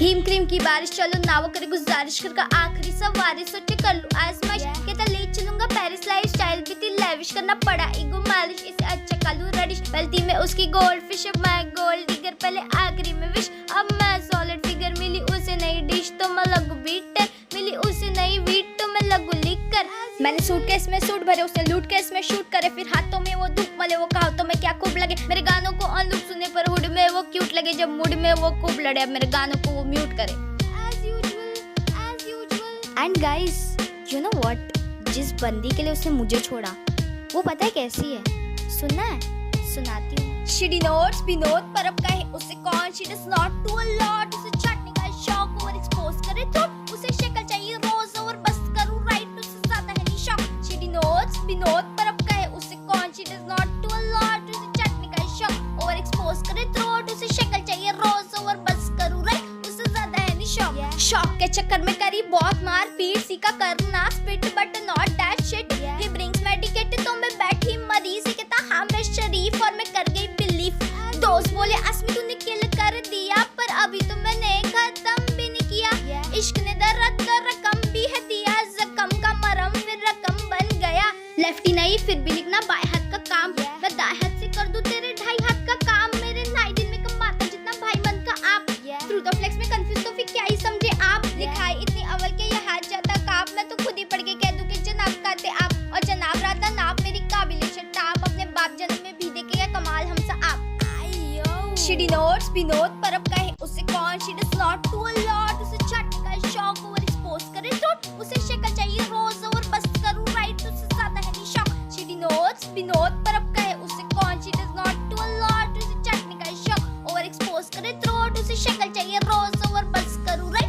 haem cream की बारिश चलो ना वो करे गुजारिश कर का आखिरी सवारी सोचे कर लूं आजमाइश कहता ले चलूंगा पेरिस लाइफ स्टाइल भी थी लेविश करना पड़ा ईगो मालिश इसे अच्छा कालू रेडिश गलती में उसकी गोल्ड फिश अब मैं गोल्ड डिगर पहले आखिरी में विश अब मैं सॉलिड फिगर मिली उसे नई डिश तो मैं लगू बीटर मिली उसे नई वीट तो मैं लगू लिकर मैंने सूटकेस में सूट भरे उसने लूटकेस में शूट करे फिर हाथों में वो धूप मले वो कहा तो मैं क्या खूब लगे मेरे गानों को ऑन लूप सुने पर हुड में वो क्यूट लगे जब मूड में वो खूब लड़े अब मेरे गानों को वो म्यूट करे as usual and guys you know what जिस बंदी के लिए उसने मुझे छोड़ा वो पता है कैसी है सुनना है सुनाती हूँ शिडी नोट्स विनोद पर अब कहे उसे कौन she does not do a lot उसे चटनी का शौक और एक्सपोज करे तो उसे शक्ल चाहिए रोज और बस करूँ राइट उससे ज्यादा है नहीं शौक शिडी नोट्स विनोद पर अब कहे उसे कौन she does not do a lot उसे चटनी का शौक और एक्सपोज करे थ्रोट उसे शक्ल चाहिए रोज और बस करूँ राइट उससे ज्यादा है नहीं शौक शौक के चक्कर में करी बहुत मार पीट सीखा करना spit but not that shit he brings medicate तो मैं बैठी मरीज कहता हाँ मैं शरीफ और मैं कर गई बिलीफ दोस्त बोले अस्मी तूने किल कर दिया पर अभी तो मैंने खत्म भी नहीं किया इश्क ने दर्द का रकम भी है दिया जख्म का मरम फिर रकम बन गया लेफ्टी नहीं फिर भी लिखना बाएं हाथ का काम मैं दाएं हाथ से कर दूं तेरे ढाई हाथ का काम मेरे नाई दिन में कमाता जितना भाई मन का आप थ्रू द फ्लेक्स में कंफ्यूज तो फिर क्या ही समझे आप लिखाई इतनी अवल के ये हाथ जाता काप मैं तो खुद ही पढ़ के कह दूं कि जनाब कहते आप और जनाब राता नाप मेरी काबिल शताब अपने बाप जन्म में भी देखे या कमाल हमसा आप शिडी नोट्स विनोद पर अब कहे उसे कौन she does not do a lot उसे चटनी का शौक और एक्सपोज करे तो उसे शक्ल चाहिए रोज और बस करूं राइट उससे ज्यादा है नहीं शौक शिडी नोट्स विनोद पर अब कहे उसे कौन she does not do a lot उसे चटनी का शौक और एक्सपोज करे थ्रोट उसे शक्ल चाहिए रोज और बस करूं राइट